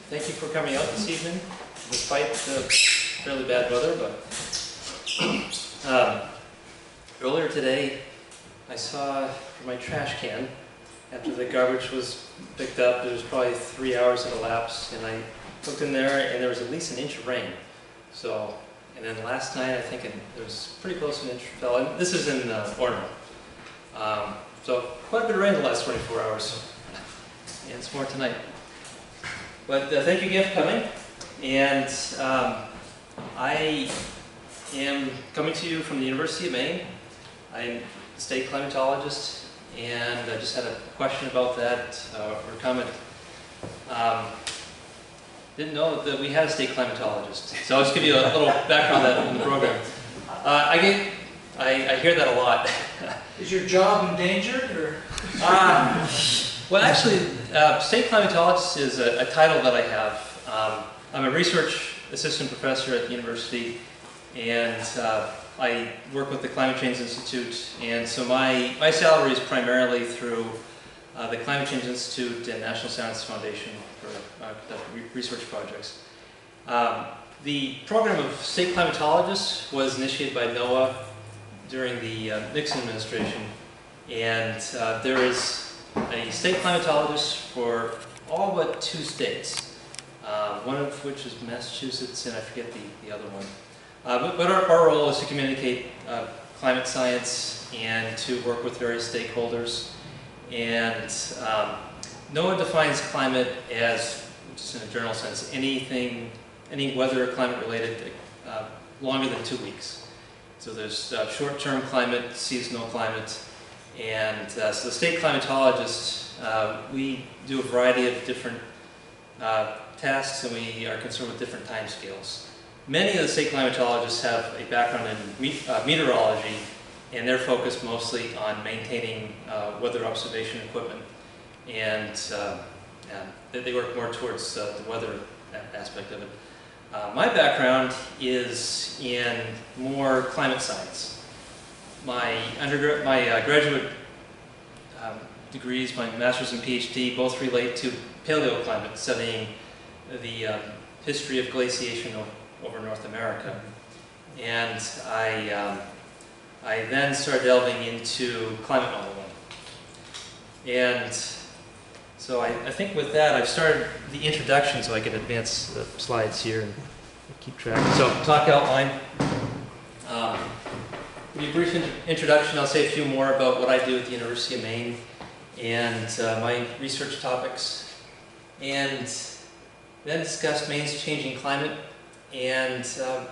Thank you for coming out this evening, despite the fairly bad weather. But earlier today, I saw my trash can, after the garbage was picked up, there was probably 3 hours that elapsed, and I looked in there, and there was at least an inch of rain. So, and then last night, I think there was pretty close to an inch fell. And this is in Orno. So quite a bit of rain in the last 24 hours, and it's more tonight. But thank you again for coming, and I am coming to you from the University of Maine. I'm a state climatologist, and I just had a question about that, or a comment. Didn't know that we had a state climatologist, so I'll just give you a little background on that in the program. I hear that a lot. Is your job endangered, or? Well, actually, state climatologist is a title that I have. I'm a research assistant professor at the university, and I work with the Climate Change Institute, and so my salary is primarily through the Climate Change Institute and National Science Foundation for research projects. The program of state climatologists was initiated by NOAA during the Nixon administration, and there is a state climatologist for all but 2 states, one of which is Massachusetts, and I forget the other one. But our role is to communicate climate science and to work with various stakeholders. And NOAA defines climate as, just in a general sense, any weather or climate related longer than 2 weeks. So there's short-term climate, seasonal climate, and so the state climatologists, we do a variety of different tasks, and we are concerned with different time scales. Many of the state climatologists have a background in meteorology, and they're focused mostly on maintaining weather observation equipment, and they work more towards the weather aspect of it. My background is in more climate science. My graduate degrees, my master's and PhD, both relate to paleoclimate, studying the history of glaciation over North America. And I then started delving into climate modeling. And so I think with that, I've started the introduction so I can advance the slides here and keep track. So, talk outline. To give you a brief introduction, I'll say a few more about what I do at the University of Maine and my research topics, and then discuss Maine's changing climate and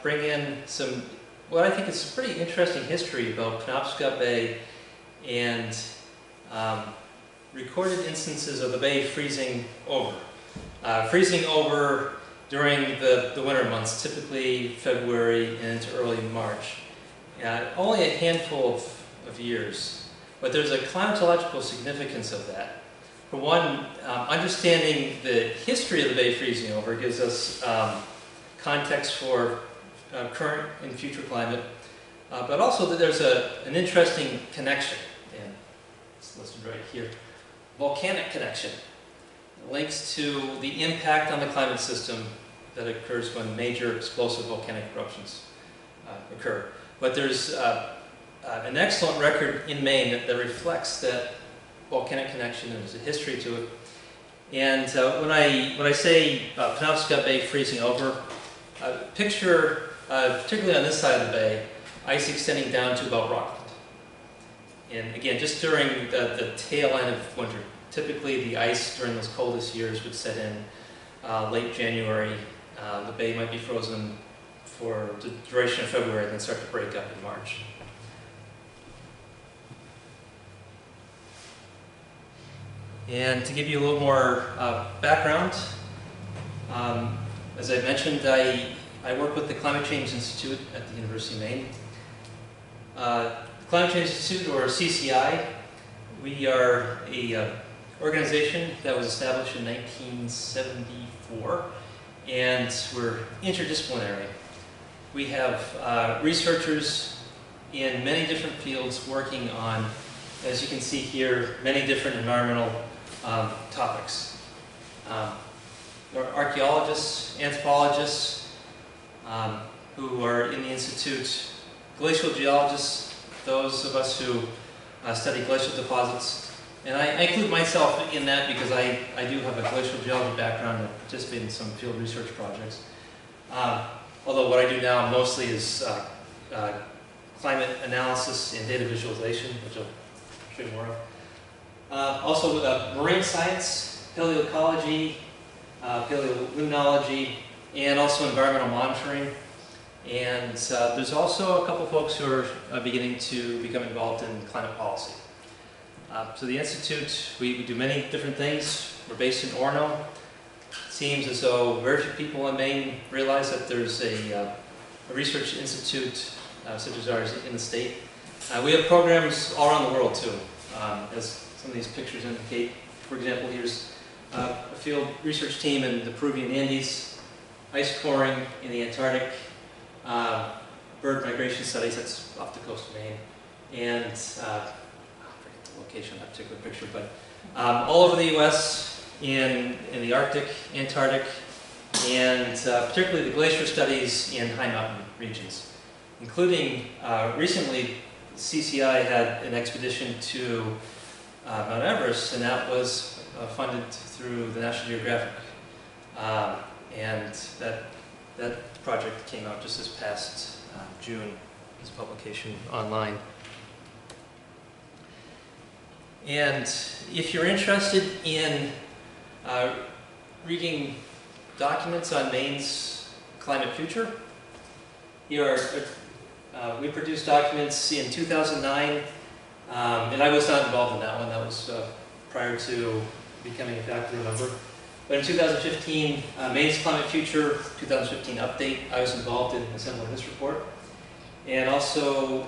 bring in some, what I think is a pretty interesting history about Penobscot Bay and recorded instances of the bay freezing over. Freezing over during the winter months, typically February and into early March. Only a handful of years, but there's a climatological significance of that. For one, understanding the history of the bay freezing over gives us context for current and future climate, but also that there's an interesting connection, and it's listed right here, volcanic connection. It links to the impact on the climate system that occurs when major explosive volcanic eruptions occur. But there's an excellent record in Maine that reflects that volcanic connection, and there's a history to it. And when I say Penobscot Bay freezing over, picture, particularly on this side of the bay, ice extending down to about Rockland. And again, just during the tail end of winter, typically the ice during those coldest years would set in late January. The bay might be frozen for the duration of February and then start to break up in March. And to give you a little more background, as I mentioned, I work with the Climate Change Institute at the University of Maine. Climate Change Institute, or CCI, we are an organization that was established in 1974, and we're interdisciplinary. We have researchers in many different fields working on, as you can see here, many different environmental topics. archaeologists, anthropologists who are in the Institute, glacial geologists, those of us who study glacial deposits. And I include myself in that because I do have a glacial geology background and participate in some field research projects. Although what I do now mostly is climate analysis and data visualization, which I'll show you more of. Also marine science, paleoecology, paleoluminology, and also environmental monitoring. And there's also a couple folks who are beginning to become involved in climate policy. So the Institute, we do many different things. We're based in Orono. It seems as though very few people in Maine realize that there's a research institute such as ours in the state. We have programs all around the world too, as some of these pictures indicate. For example, here's a field research team in the Peruvian Andes, ice coring in the Antarctic, bird migration studies, that's off the coast of Maine, and I forget the location of that particular picture, but all over the U.S., in the Arctic, Antarctic, and particularly the glacier studies in high mountain regions, including recently CCI had an expedition to Mount Everest, and that was funded through the National Geographic, and that project came out just this past June, this publication online. And if you're interested in reading documents on Maine's climate future, here are, we produced documents in 2009, and I was not involved in that one, that was prior to becoming a faculty member. But in 2015, Maine's Climate Future 2015 update, I was involved in assembling this report. And also,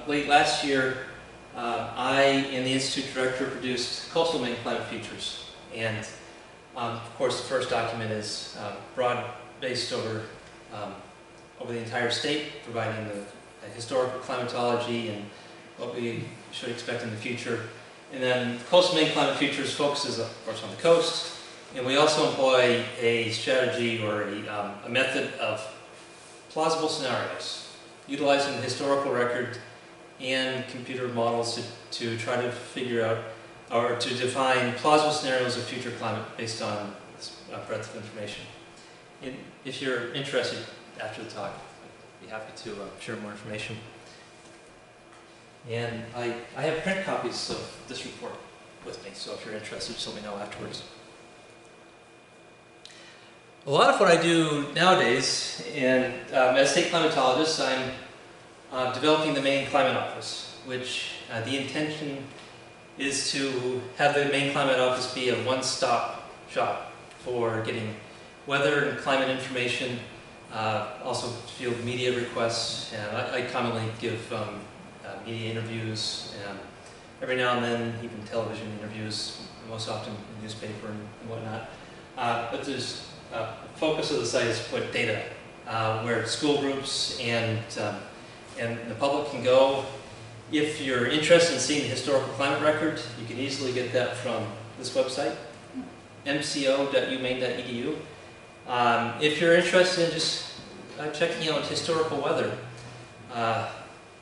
late last year, I and the Institute Director produced Coastal Maine Climate Futures. And of course, the first document is broad-based over the entire state, providing the historical climatology and what we should expect in the future. And then Coastal Maine Climate Futures focuses, of course, on the coast. And we also employ a strategy or a method of plausible scenarios, utilizing the historical record and computer models to try to figure out or to define plausible scenarios of future climate based on this breadth of information. And if you're interested after the talk, I'd be happy to share more information. And I have print copies of this report with me, so if you're interested, just let me know afterwards. A lot of what I do nowadays, and as state climatologist, I'm developing the Maine Climate Office, which the intention is to have the Maine Climate Office be a one-stop shop for getting weather and climate information, also field media requests. And I commonly give media interviews, and every now and then even television interviews, most often in newspaper and whatnot. But there's the focus of the site is to put data where school groups and the public can go. If you're interested in seeing the historical climate record, you can easily get that from this website, mco.umaine.edu. If you're interested in just checking out historical weather,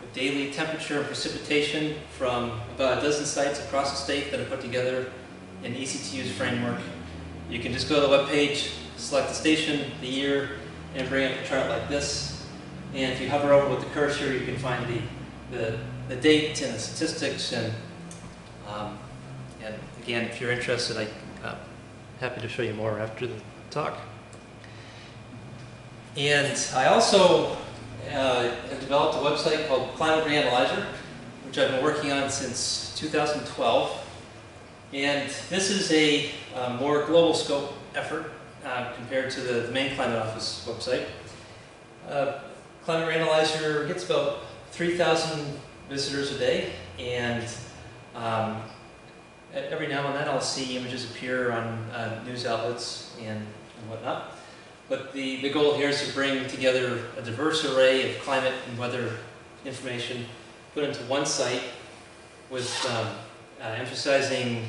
with daily temperature and precipitation from about a dozen sites across the state that are put together in an easy-to-use framework, you can just go to the web page, select the station, the year, and bring up a chart like this. And if you hover over with the cursor, you can find the date and the statistics. And again, if you're interested, I'm happy to show you more after the talk. And I also have developed a website called Climate Reanalyzer, which I've been working on since 2012. And this is a more global scope effort compared to the Maine Climate Office website. Climate Reanalyzer gets about 3,000 visitors a day, and every now and then I'll see images appear on news outlets and whatnot. But the goal here is to bring together a diverse array of climate and weather information, put into one site with emphasizing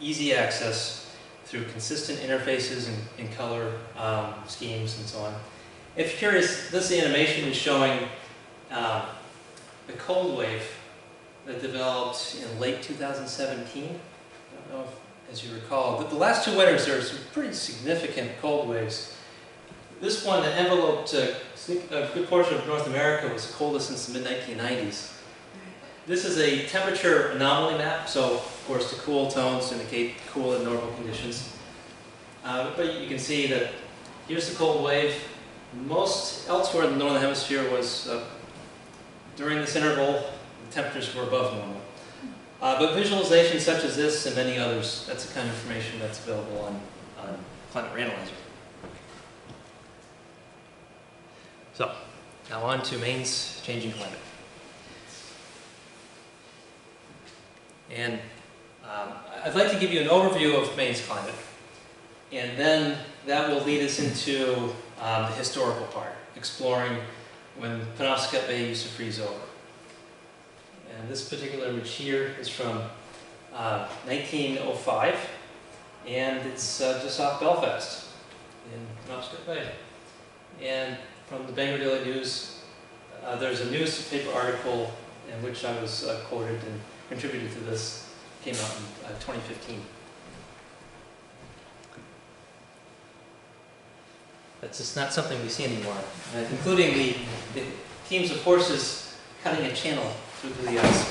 easy access through consistent interfaces and color schemes and so on. If you're curious, this animation is showing the cold wave that developed in late 2017. I don't know if, as you recall, the last two winters there were some pretty significant cold waves. This one that enveloped a good portion of North America was the coldest since the mid-1990s. This is a temperature anomaly map, so of course the cool tones indicate cool and normal conditions. But you can see that here's the cold wave. Most elsewhere in the northern hemisphere was, during this interval, the temperatures were above normal. But visualizations such as this and many others, that's the kind of information that's available on Climate Reanalyzer. So, now on to Maine's changing climate. And I'd like to give you an overview of Maine's climate, and then that will lead us into the historical part, exploring when Penobscot Bay used to freeze over. And this particular image here is from 1905, and it's just off Belfast in Penobscot Bay. And from the Bangor Daily News, there's a newspaper article in which I was quoted and contributed to this, came out in 2015. That's just not something we see anymore, including the teams of horses cutting a channel through the ice.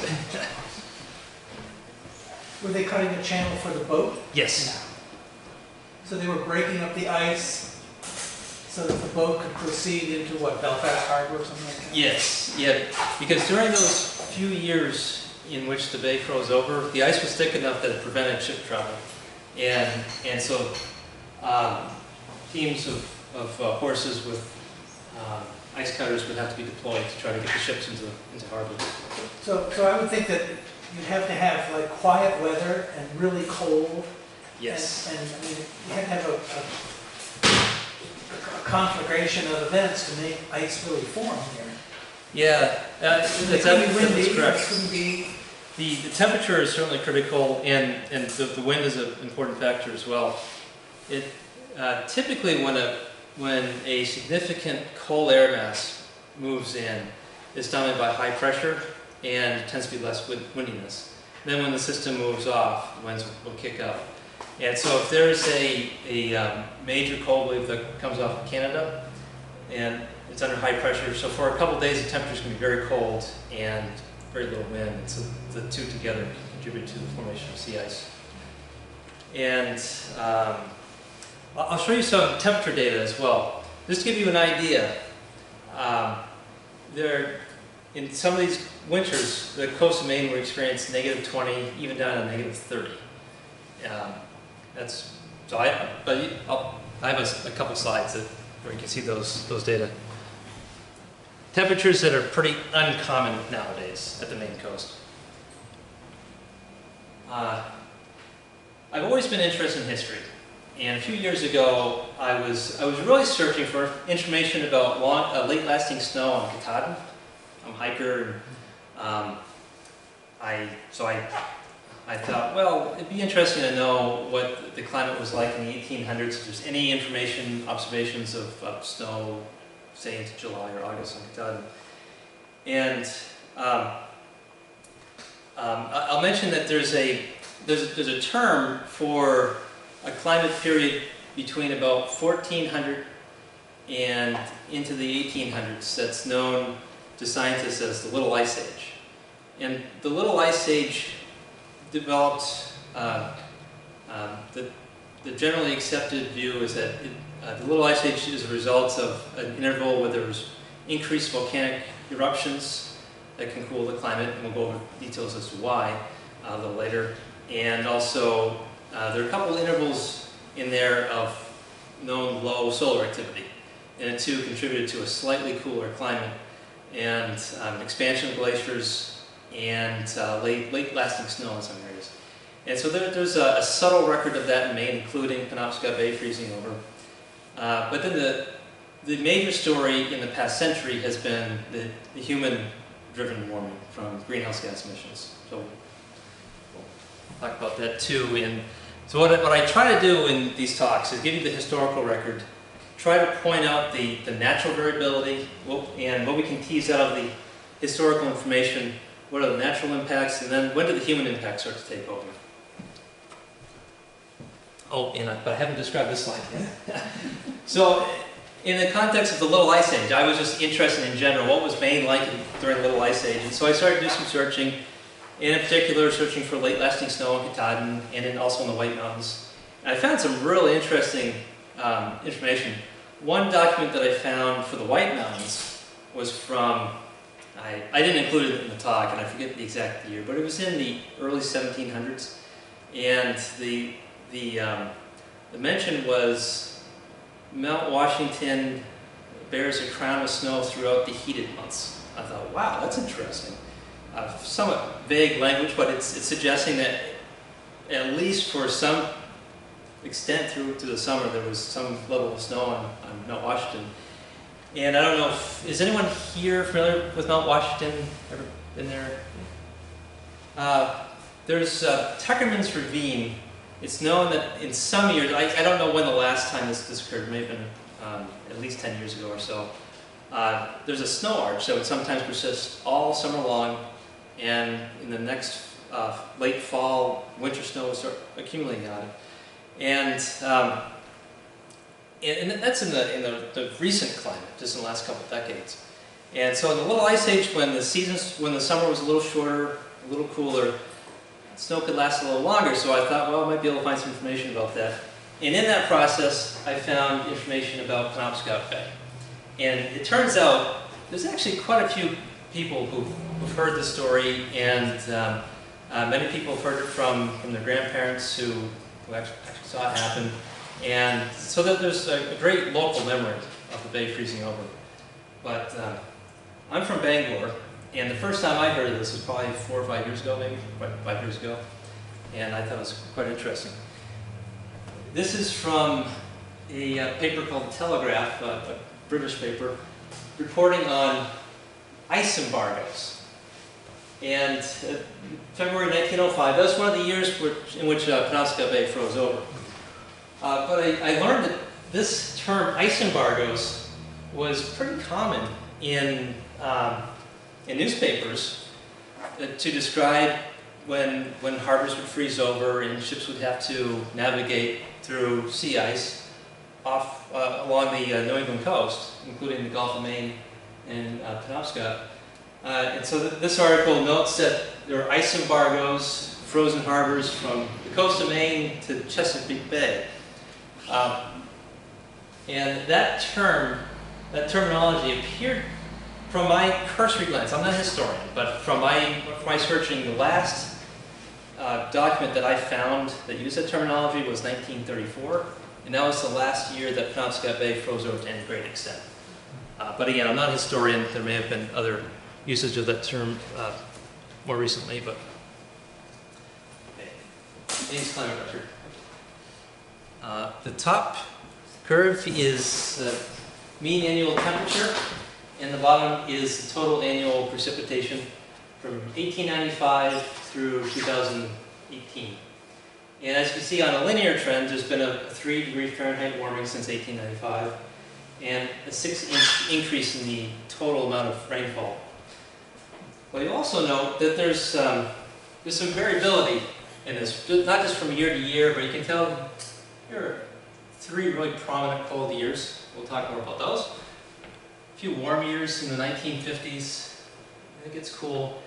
Were they cutting a channel for the boat? Yes. So they were breaking up the ice so that the boat could proceed into what, Belfast Harbor or something like that? Yes, yeah, because during those few years in which the bay froze over, the ice was thick enough that it prevented ship travel. And so teams of horses with ice cutters would have to be deployed to try to get the ships into harbor. So I would think that you'd have to have like quiet weather and really cold. Yes. And I mean, you have to have a conflagration of events to make ice really form here. Yeah, that's windy, correct. it couldn't be. The temperature is certainly critical, and the wind is an important factor as well. It typically when a significant cold air mass moves in, it's dominated by high pressure and it tends to be less windiness. Then when the system moves off, the winds will kick up. And so if there's a major cold wave that comes off of Canada and it's under high pressure, so for a couple of days the temperature's going to be very cold and very little wind, and so the two together contribute to the formation of sea ice. And I'll show you some temperature data as well. Just to give you an idea, in some of these winters, the coast of Maine will experience -20, even down to -30. I have a couple slides where you can see those data. Temperatures that are pretty uncommon nowadays at the Maine coast. I've always been interested in history, and a few years ago I was really searching for information about late-lasting snow on Katahdin. I'm a hiker, and I thought, well, it'd be interesting to know what the climate was like in the 1800s. If there's any information, observations of snow, say into July or August on Katahdin. And I'll mention that there's a term for a climate period between about 1400 and into the 1800s that's known to scientists as the Little Ice Age. And the Little Ice Age developed, the generally accepted view is that the Little Ice Age is a result of an interval where there was increased volcanic eruptions that can cool the climate, and we'll go over details as to why a little later. And also, there are a couple of intervals in there of known low solar activity, and the two contributed to a slightly cooler climate and expansion of glaciers and late-lasting snow in some areas. And so there's a subtle record of that in Maine, including Penobscot Bay freezing over. But then the major story in the past century has been the human-driven warming from greenhouse gas emissions. So we'll talk about that too in So what I try to do in these talks is give you the historical record, try to point out the natural variability, and what we can tease out of the historical information, what are the natural impacts, and then when do the human impacts start to take over. Oh, but I haven't described this slide yet. So, in the context of the Little Ice Age, I was just interested in general, what was Maine like during the Little Ice Age? And so I started to do some searching, and in particular searching for late lasting snow in Katahdin, and then also in the White Mountains. And I found some really interesting information. One document that I found for the White Mountains was from, I didn't include it in the talk, and I forget the exact year, but it was in the early 1700s. And the mention was Mount Washington bears a crown of snow throughout the heated months. I thought, wow, that's interesting. Somewhat vague language, but it's suggesting that at least for some extent through to the summer there was some level of snow on Mount Washington. And I don't know, is anyone here familiar with Mount Washington? Ever been there? There's Tuckerman's Ravine. It's known that in some years, I don't know when the last time this occurred, it may have been at least 10 years ago or so. There's a snow arch that would sometimes persist all summer long, and in the next late fall, winter snow would start accumulating on it. And that's in the recent climate, just in the last couple of decades. And so in the Little Ice Age, when the summer was a little shorter, a little cooler, snow could last a little longer, so I thought, well, I might be able to find some information about that. And in that process, I found information about Penobscot Bay. And it turns out there's actually quite a few people who've heard this story, and many people have heard it from their grandparents who actually saw it happen. And so that there's a great local memory of the bay freezing over. But I'm from Bangor, and the first time I heard of this was probably 4 or 5 years ago, maybe 5 years ago, and I thought it was quite interesting. This is from a paper called Telegraph, a British paper, reporting on ice embargoes. And February 1905, that was one of the years in which Penobscot Bay froze over. But I learned that this term, ice embargoes, was pretty common in newspapers to describe when harbors would freeze over and ships would have to navigate through sea ice off along the New England coast, including the Gulf of Maine and Penobscot. And so this article notes that there are ice embargoes, frozen harbors from the coast of Maine to Chesapeake Bay. And that terminology appeared from my cursory glance. I'm not a historian, but from my searching, the last document that I found that used that terminology was 1934, and that was the last year that Penobscot Bay froze over to any great extent. But again, I'm not a historian. There may have been other usage of that term more recently, but okay. Maine's climate record. The top curve is the mean annual temperature, and the bottom is the total annual precipitation from 1895 through 2018. And as you can see on a linear trend, there's been a 3 degree Fahrenheit warming since 1895, and a 6-inch increase in the total amount of rainfall. Well, you also note that there's some variability in this, not just from year to year, but you can tell here are 3 really prominent cold years. We'll talk more about those. A few warm years in the 1950s. It gets cool.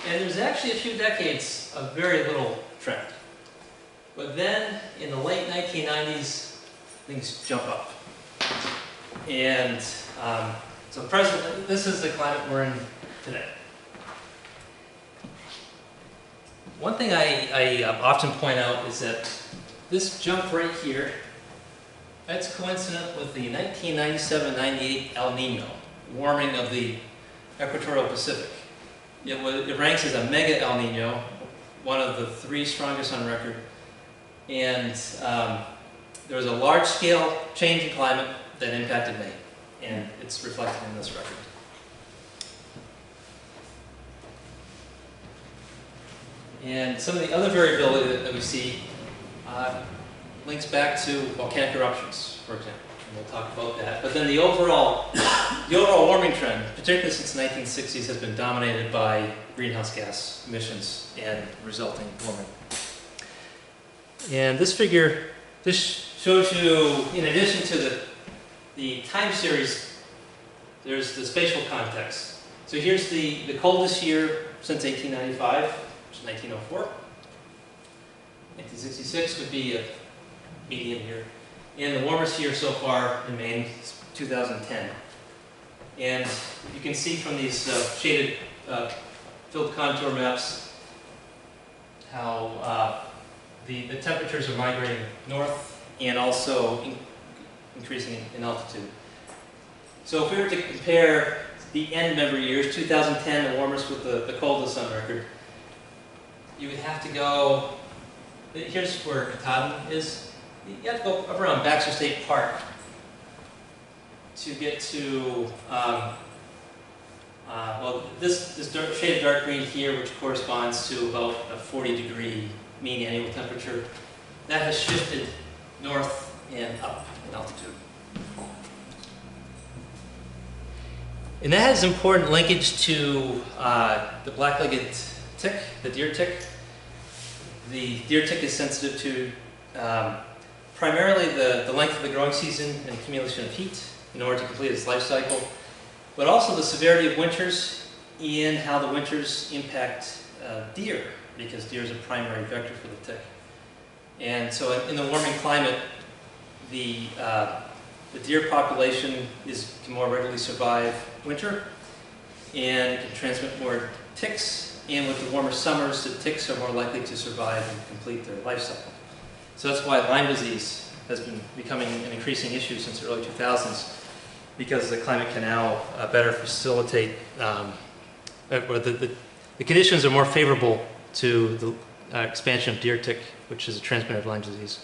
And there's actually a few decades of very little trend. But then, in the late 1990s, things jump up. And so presently, this is the climate we're in today. One thing I often point out is that this jump right here, that's coincident with the 1997-98 El Nino, warming of the equatorial Pacific. It ranks as a mega El Nino, one of the 3 strongest on record. And there was a large-scale change in climate that impacted Maine, and it's reflected in this record. And some of the other variability that we see, links back to volcanic eruptions, for example, and we'll talk about that. But then the overall warming trend, particularly since the 1960s, has been dominated by greenhouse gas emissions and resulting warming. And this figure, this shows you, in addition to the time series, there's the spatial context. So here's the coldest year since 1895, which is 1904. 1966 would be a median year. And the warmest year so far in Maine is 2010. And you can see from these shaded filled contour maps how the temperatures are migrating north and also increasing in altitude. So if we were to compare the end member years, 2010, the warmest with the coldest on record, you would have to go, here's where Katahdin is. You have to go up around Baxter State Park to get to, well, this shaded dark green here, which corresponds to about a 40-degree mean annual temperature, that has shifted north and up in altitude. And that has important linkage to the black-legged tick, the deer tick. The deer tick is sensitive to primarily the length of the growing season and accumulation of heat in order to complete its life cycle, but also the severity of winters and how the winters impact deer, because deer is a primary vector for the tick. And so in the warming climate, the deer population can more readily survive winter and can transmit more ticks, and with the warmer summers, the ticks are more likely to survive and complete their life cycle. So that's why Lyme disease has been becoming an increasing issue since the early 2000s, because the climate can now better facilitate, or the conditions are more favorable to the expansion of deer tick, which is a transmitter of Lyme disease.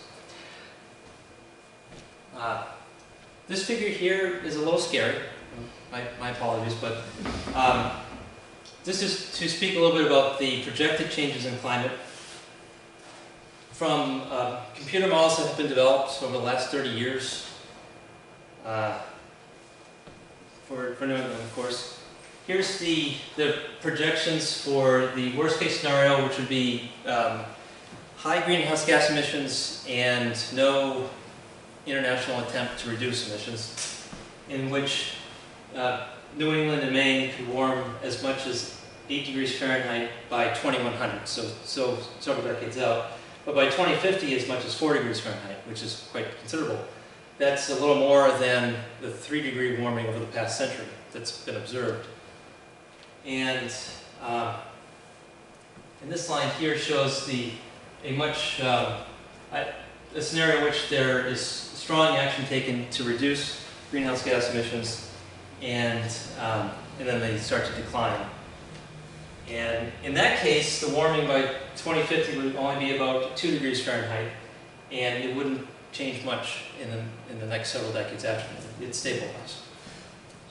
This figure here is a little scary. My apologies, but this is to speak a little bit about the projected changes in climate from computer models that have been developed over the last 30 years for New England, of course. Here's the projections for the worst case scenario, which would be high greenhouse gas emissions and no international attempt to reduce emissions, in which New England and Maine could warm as much as 8 degrees Fahrenheit by 2100, so several decades out. But by 2050, as much as 4 degrees Fahrenheit, which is quite considerable. That's a little more than the 3-degree warming over the past century that's been observed. And this line here shows a scenario in which there is strong action taken to reduce greenhouse gas emissions, and then they start to decline. And in that case, the warming by 2050 would only be about 2 degrees Fahrenheit, and it wouldn't change much in the next several decades after that. It's stabilized.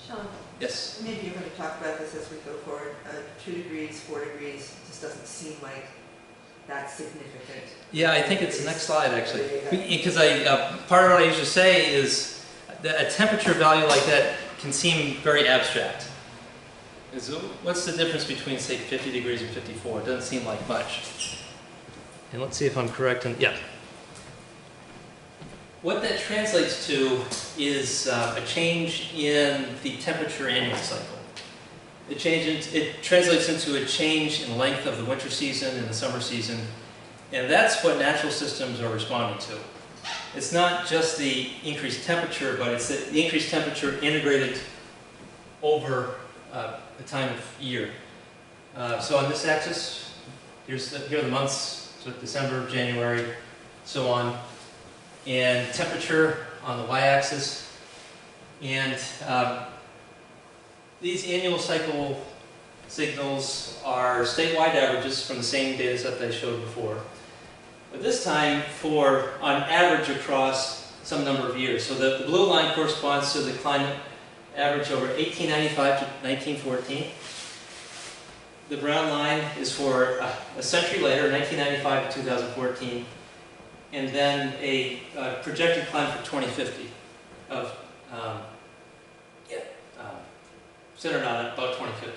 Sean, Yes? maybe you're going to talk about this as we go forward. 2 degrees, 4 degrees, just doesn't seem like that's significant. Yeah, I think it's the next slide, actually. Because part of what I usually say is that a temperature value like that can seem very abstract. What's the difference between, say, 50 degrees and 54? It doesn't seem like much. And let's see if I'm correct. Yeah. What that translates to is a change in the temperature annual cycle. It translates into a change in length of the winter season and the summer season, and that's what natural systems are responding to. It's not just the increased temperature, but it's the increased temperature integrated over the time of year. So on this axis, here are the months, so December, January, so on, and temperature on the y-axis. And these annual cycle signals are statewide averages from the same data set that I showed before. But this time on average across some number of years. So the blue line corresponds to the climate average over 1895 to 1914. The brown line is for a century later, 1995 to 2014. and then a projected climb for 2050 of centered on about 2050.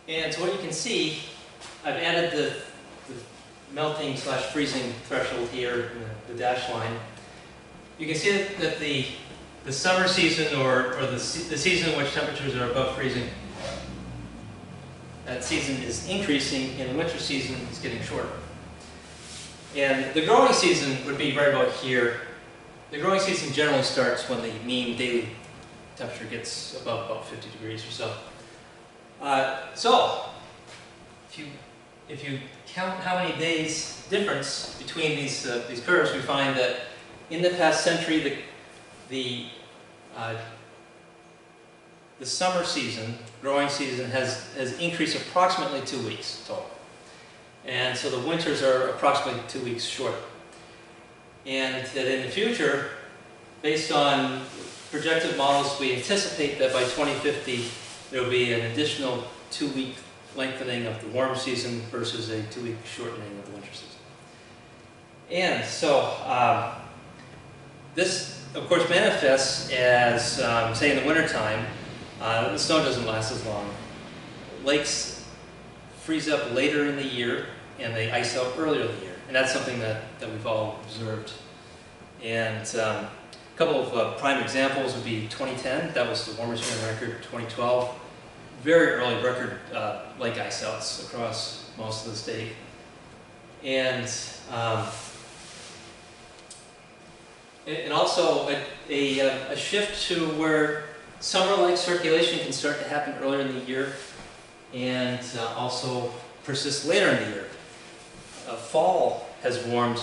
And so what you can see, I've added the melting slash freezing threshold here in the dashed line. You can see that the summer season, or the season in which temperatures are above freezing, that season is increasing, and the winter season is getting shorter. And the growing season would be right about here. The growing season generally starts when the mean daily temperature gets above about 50 degrees or so. So, if you count how many days difference between these curves, we find that in the past century, the summer season, growing season, has increased approximately 2 weeks total. And so the winters are approximately 2 weeks shorter. And that in the future, based on projected models, we anticipate that by 2050, there will be an additional 2-week lengthening of the warm season versus a 2-week shortening of the winter season. And so this, of course, manifests as, say, in the wintertime, the snow doesn't last as long. Lakes freeze up later in the year, and they ice out earlier in the year. And that's something that we've all observed. And a couple of prime examples would be 2010, that was the warmest year on record. 2012, very early record lake ice outs across most of the state. And also a shift to where summer-like circulation can start to happen earlier in the year, and also persist later in the year. Fall has warmed.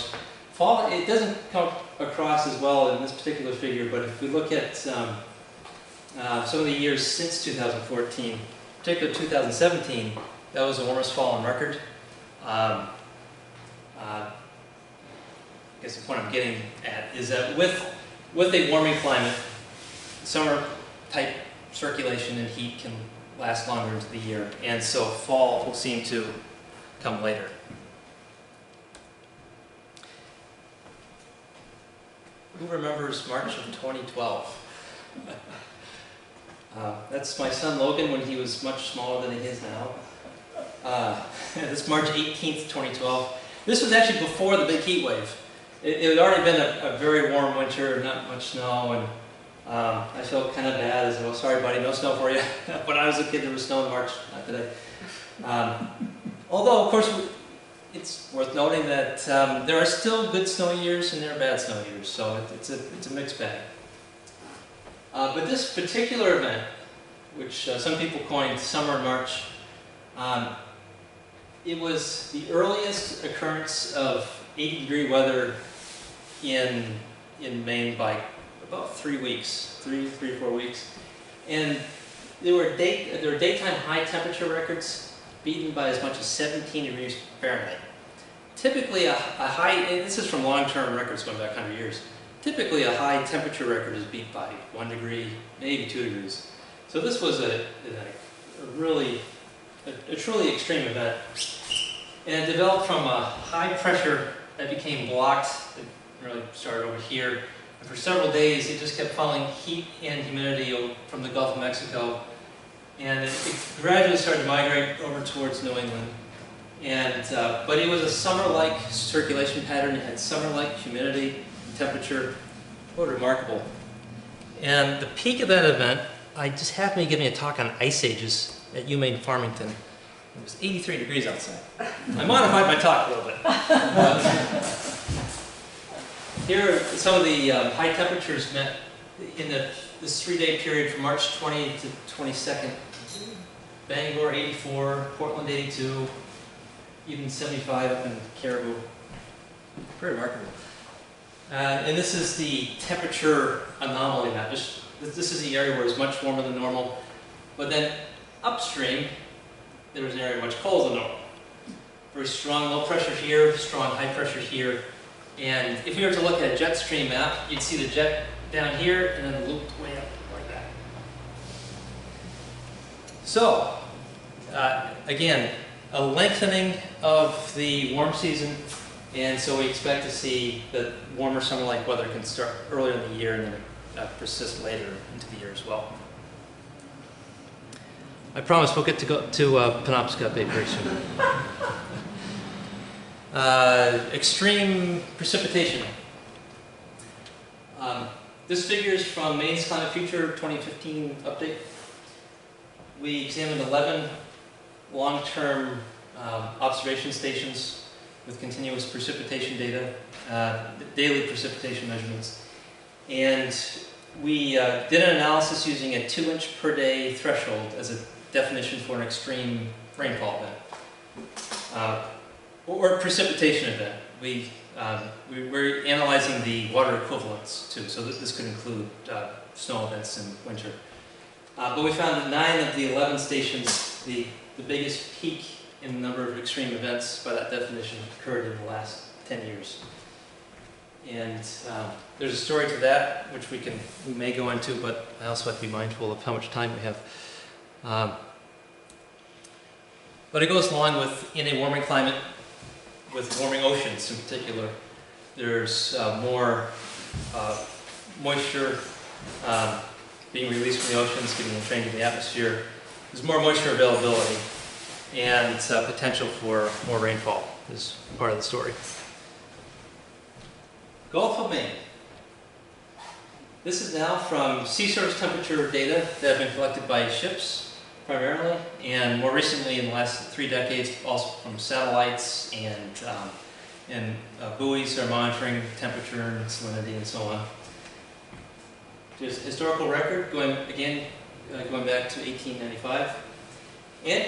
Fall, it doesn't come across as well in this particular figure, but if we look at some of the years since 2014, particularly 2017, that was the warmest fall on record. I guess the point I'm getting at is that with a warming climate, summer-type circulation and heat can last longer into the year, and so fall will seem to come later. Who remembers March of 2012? That's my son Logan when he was much smaller than he is now. This March 18th, 2012. This was actually before the big heat wave. It had already been a very warm winter, not much snow, and I felt kind of bad. I said, "Oh, sorry, buddy, no snow for you." When I was a kid, there was snow in March, not today. Although, of course, it's worth noting that there are still good snow years and there are bad snow years, so it's a mixed bag. But this particular event, which some people coined Summer in March, it was the earliest occurrence of 80-degree weather in Maine by about 3 weeks, three or 4 weeks, and there were daytime high temperature records beaten by as much as 17 degrees Fahrenheit. Typically a high, and this is from long-term records going back 100 years, typically a high temperature record is beat by 1 degree, maybe 2 degrees. So this was a truly extreme event. And it developed from a high pressure that became blocked. It really started over here. And for several days, it just kept funneling heat and humidity from the Gulf of Mexico. And it gradually started to migrate over towards New England. And, but it was a summer-like circulation pattern. It had summer-like humidity and temperature. Quite remarkable. And the peak of that event, I just happened to be giving a talk on ice ages at UMaine Farmington. It was 83 degrees outside. I modified my talk a little bit. Here are some of the high temperatures met in this 3-day period from March 20th to 22nd. Bangor 84, Portland 82, even 75 up in Caribou. Pretty remarkable. And this is the temperature anomaly map. This is the area where it's much warmer than normal. But then upstream, there was an area much colder than normal. Very strong low pressure here, strong high pressure here. And if you were to look at a jet stream map, you'd see the jet down here and then looped way up like that. So, again, a lengthening of the warm season And so we expect to see that warmer summer-like weather can start earlier in the year and then persist later into the year as well. I promise we'll get to go to Penobscot Bay very soon. Extreme precipitation. This figure is from Maine's Climate Future 2015 update. We examined 11 long-term observation stations with continuous precipitation data, daily precipitation measurements. And we did an analysis using a 2-inch per day threshold as a definition for an extreme rainfall event, or precipitation event. We're analyzing the water equivalents too, so this could include snow events in winter. But we found that 9 of the 11 stations, the biggest peak in the number of extreme events by that definition occurred in the last 10 years. And there's a story to that, which we may go into, but I also have to be mindful of how much time we have. But it goes along with, in a warming climate, with warming oceans in particular, there's more moisture being released from the oceans, getting entrained in the atmosphere. There's more moisture availability and potential for more rainfall is part of the story. Gulf of Maine. This is now from sea surface temperature data that have been collected by ships primarily, and more recently in the last 3 decades also from satellites and buoys that are monitoring temperature and salinity and so on. There's a historical record going back to 1895. And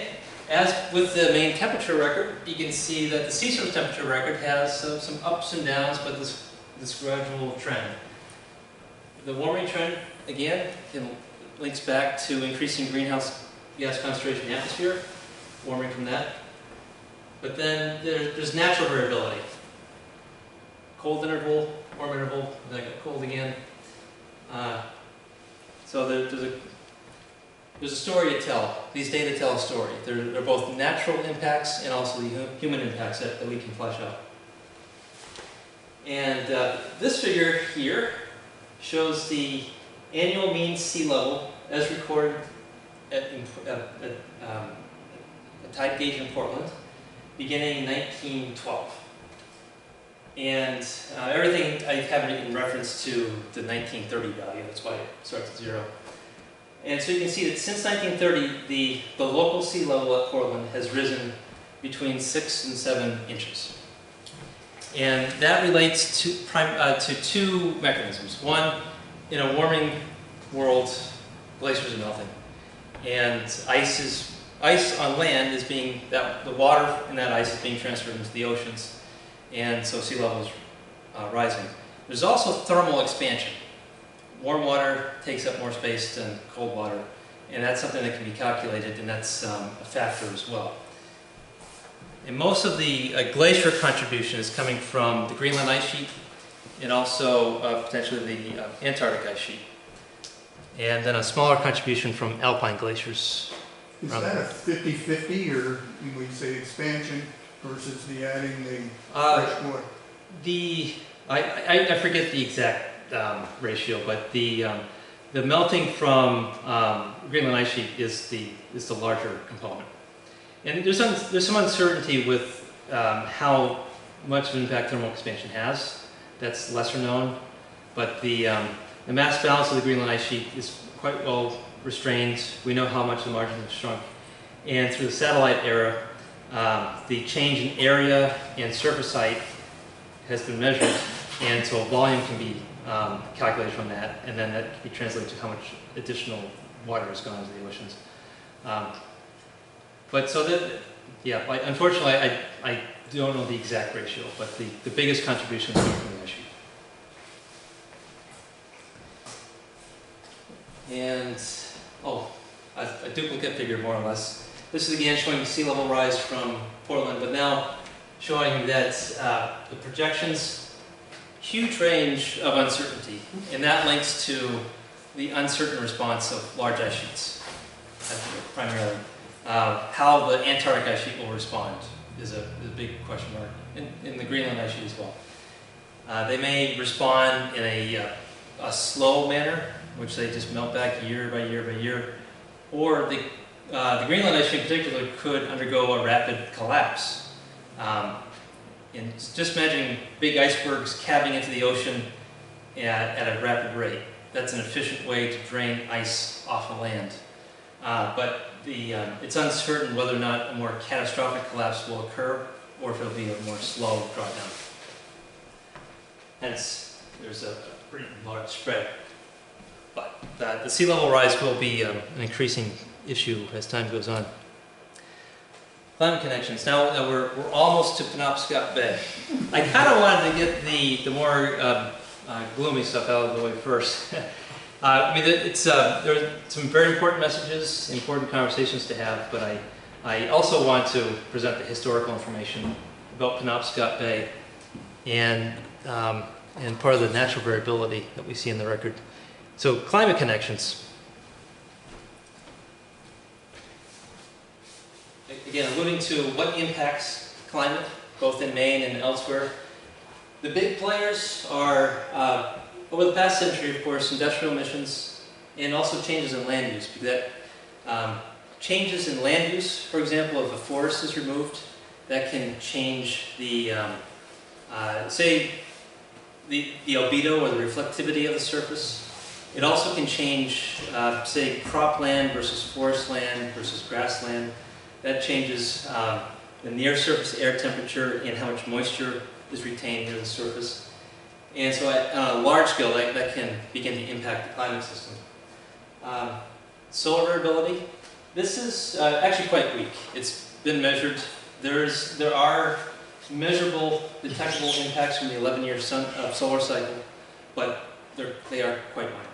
as with the Maine temperature record, you can see that the sea surface temperature record has some ups and downs, but this gradual trend. The warming trend, again, links back to increasing greenhouse gas concentration in the atmosphere, warming from that. But then there's natural variability. Cold interval, warm interval, then it got cold again. So there's a story to tell. These data tell a story. They're both natural impacts and also the human impacts that we can flesh out. And this figure here shows the annual mean sea level as recorded at a tide gauge in Portland, beginning in 1912. And everything I have it in reference to the 1930 value, that's why it starts at 0. And so you can see that since 1930, the local sea level at Portland has risen between 6 and 7 inches. And that relates to 2 mechanisms. One, in a warming world, glaciers are melting. And ice on land is the water in that ice is being transferred into the oceans. And so sea level is rising. There's also thermal expansion. Warm water takes up more space than cold water, and that's something that can be calculated, and that's a factor as well. And most of the glacier contribution is coming from the Greenland ice sheet and also potentially the Antarctic ice sheet. And then a smaller contribution from alpine glaciers. Is that a 50-50, or when we say expansion versus the adding the fresh water? I forget the exact ratio, but the melting from Greenland ice sheet is the larger component. And there's some uncertainty with how much of an impact thermal expansion has. That's lesser known, but the mass balance of the Greenland ice sheet is quite well restrained. We know how much the margin has shrunk, and through the satellite era, the change in area and surface height has been measured, and so volume can be calculated from that, and then that can be translated to how much additional water has gone into the oceans. But so that, yeah, unfortunately, I don't know the exact ratio, but the biggest contribution is from the ice sheet. And, a duplicate figure more or less. This is again showing sea level rise from Portland, but now showing that the projections, huge range of uncertainty, and that links to the uncertain response of large ice sheets, primarily. How the Antarctic ice sheet will respond is a big question mark, in the Greenland ice sheet as well. They may respond in a slow manner, which they just melt back year by year by year, or the Greenland ice sheet in particular could undergo a rapid collapse. And just imagining big icebergs calving into the ocean at a rapid rate. That's an efficient way to drain ice off of land. But it's uncertain whether or not a more catastrophic collapse will occur, or if it'll be a more slow drawdown. Hence, there's a pretty large spread. But the sea level rise will be an increasing issue as time goes on. Climate connections. Now we're almost to Penobscot Bay. I kind of wanted to get the more gloomy stuff out of the way first. I mean, there are some very important messages, important conversations to have, but I also want to present the historical information about Penobscot Bay and part of the natural variability that we see in the record. So, climate connections. Again, alluding to what impacts climate, both in Maine and elsewhere. The big players are, over the past century, of course, industrial emissions and also changes in land use. That changes in land use, for example, if a forest is removed, that can change the, say, the albedo or the reflectivity of the surface. It also can change, say, cropland versus forest land versus grassland. That changes the near surface air temperature and how much moisture is retained near the surface. And so on a large scale, that can begin to impact the climate system. Solar variability. This is actually quite weak. It's been measured. There are measurable, detectable impacts from the 11-year solar cycle, but they are quite minor.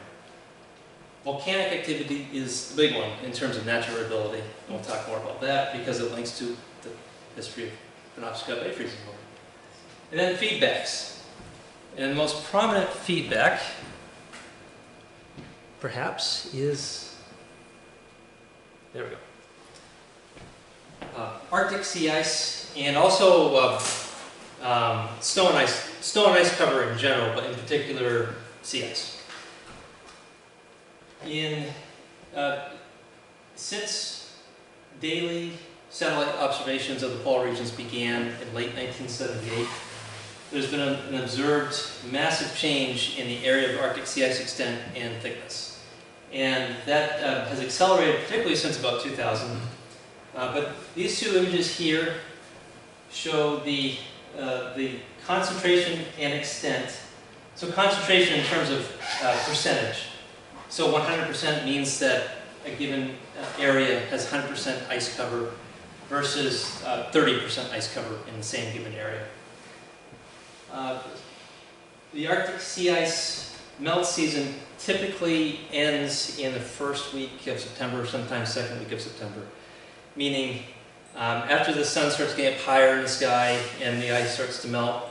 Volcanic activity is the big one in terms of natural variability, and we'll talk more about that because it links to the history of Penobscot Bay freezing over. And then feedbacks. And the most prominent feedback, perhaps, is, there we go, Arctic sea ice, and also snow and ice cover in general, but in particular sea ice. Since daily satellite observations of the polar regions began in late 1978, there's been an observed massive change in the area of Arctic sea ice extent and thickness. And that has accelerated, particularly since about 2000. But these two images here show the concentration and extent. So concentration in terms of percentage. So 100% means that a given area has 100% ice cover versus 30% ice cover in the same given area. The Arctic sea ice melt season typically ends in the first week of September, sometimes second week of September. Meaning, after the sun starts getting up higher in the sky and the ice starts to melt,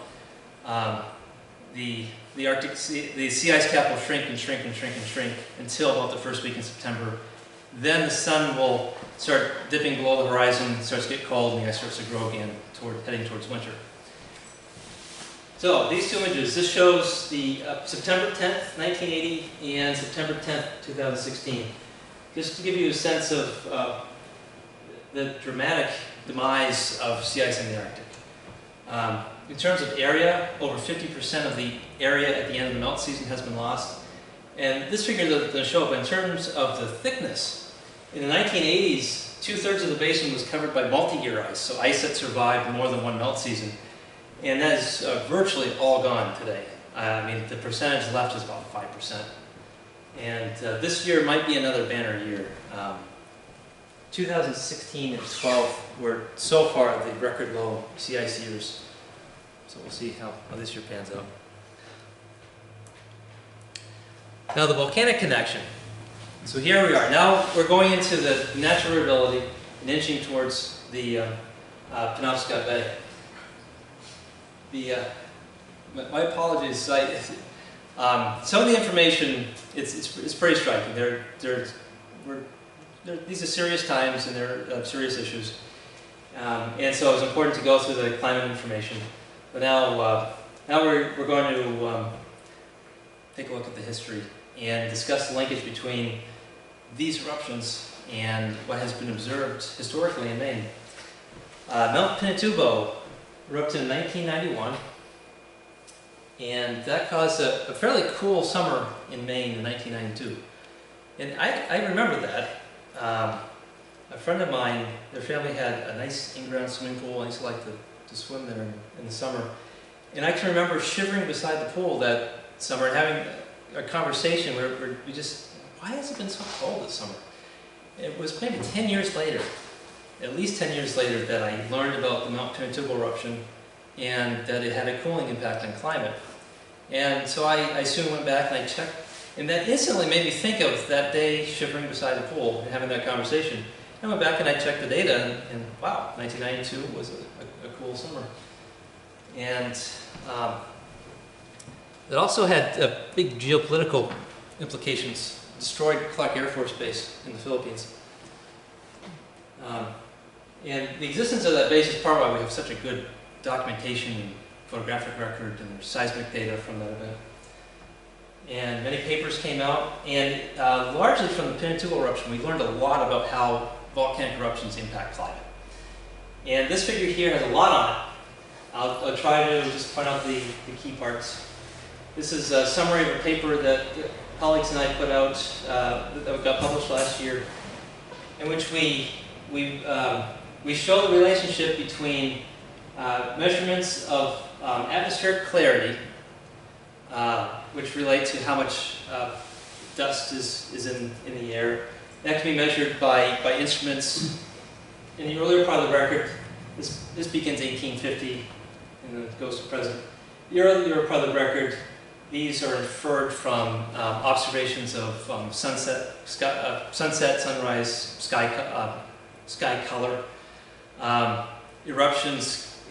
the sea ice cap will shrink and shrink and shrink and shrink until about the first week in September. Then the sun will start dipping below the horizon, it starts to get cold, and the ice starts to grow again, heading towards winter. So these two images, this shows the September 10th, 1980 and September 10th, 2016. Just to give you a sense of the dramatic demise of sea ice in the Arctic. In terms of area, over 50% of the area at the end of the melt season has been lost. And this figure doesn't show up in terms of the thickness. In the 1980s, 2/3 of the basin was covered by multi-year ice, so ice that survived more than one melt season. And that is virtually all gone today. I mean, the percentage left is about 5%. And this year might be another banner year. 2016 and 12 were so far the record low sea ice years. So we'll see how this year pans out. Now the volcanic connection. So here we are. Now we're going into the natural variability and inching towards the Penobscot Bay. My apologies. Some of the information it's pretty striking. These are serious times and they're serious issues. And so it was important to go through the climate information. But now we're going to take a look at the history and discuss the linkage between these eruptions and what has been observed historically in Maine. Mount Pinatubo erupted in 1991, and that caused a fairly cool summer in Maine in 1992. And I remember that. A friend of mine, their family had a nice in-ground swimming pool. I used to like to swim there in the summer. And I can remember shivering beside the pool that summer and having a conversation where we just, why has it been so cold this summer? It was maybe 10 years later, at least 10 years later, that I learned about the Mount Pinatubo eruption and that it had a cooling impact on climate. And so I soon went back and I checked, and that instantly made me think of that day shivering beside the pool and having that conversation. I went back and I checked the data, and wow, 1992 was a cool summer. And it also had big geopolitical implications. Destroyed Clark Air Force Base in the Philippines. And the existence of that base is part of why we have such a good documentation and photographic record and seismic data from that event. And many papers came out, and largely from the Pinatubo eruption, we learned a lot about how volcanic eruptions impact climate. And this figure here has a lot on it. I'll try to just point out the key parts. This is a summary of a paper that colleagues and I put out that got published last year, in which we show the relationship between measurements of atmospheric clarity, which relate to how much dust is in the air. That can be measured by instruments. In the earlier part of the record, this begins 1850 and then goes to present. The earlier part of the record, these are inferred from observations of sunset, sunrise, sky color. Eruptions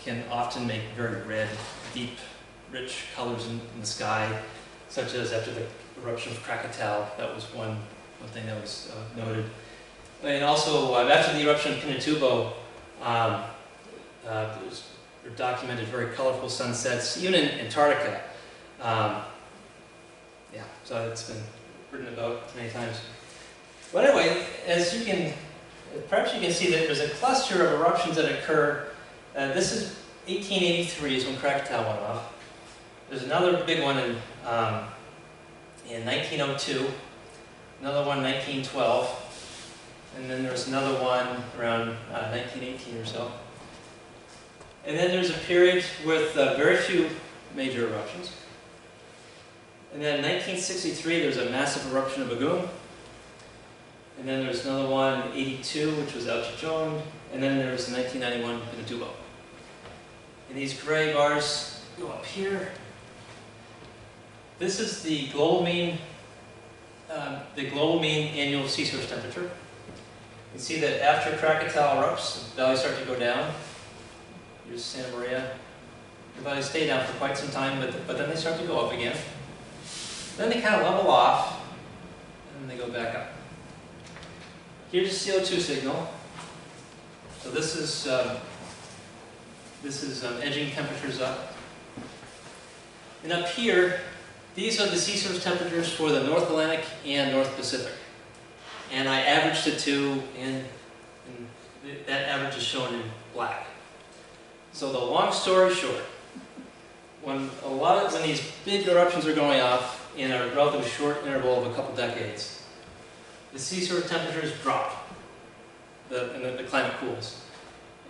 can often make very red, deep, rich colors in the sky, such as after the eruption of Krakatoa. That was one thing that was noted. And also, after the eruption of Pinatubo, there were documented very colorful sunsets, even in Antarctica. Yeah, so it's been written about many times. But anyway, perhaps you can see that there's a cluster of eruptions that occur. This is 1883 is when Krakatoa went off. There's another big one in 1902, another one in 1912, and then there's another one around 1918 or so. And then there's a period with very few major eruptions. And then in 1963, there's a massive eruption of Bagoon. And then there's another one in 82, which was El Chichon. And then there was the 1991 Pinatubo. And these gray bars go up here. This is the global mean annual sea surface temperature. You can see that after Krakatoa erupts, the valleys start to go down. Here's Santa Maria. The valleys stay down for quite some time, but then they start to go up again. Then they kind of level off, and then they go back up. Here's the CO2 signal. So this is edging temperatures up. And up here, these are the sea surface temperatures for the North Atlantic and North Pacific. And I averaged the two, and that average is shown in black. So the long story short, when these big eruptions are going off in a relatively short interval of a couple decades, the sea surface temperatures drop, and the climate cools.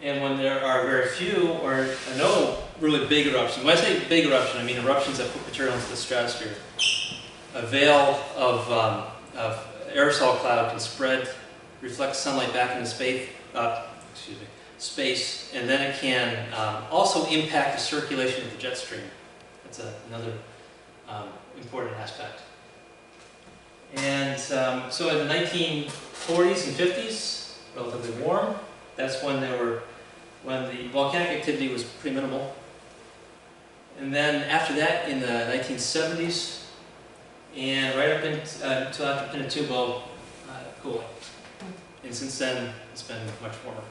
And when there are very few or no really big eruptions, when I say big eruption, I mean eruptions that put material into the stratosphere. A veil of aerosol cloud can spread, reflect sunlight back into space, and then it can also impact the circulation of the jet stream. That's another important aspect. And so in the 1940s and 50s, relatively warm. That's when the volcanic activity was pretty minimal. And then after that, in the 1970s, and right up until after Pinatubo, cooling. And since then, it's been much warmer.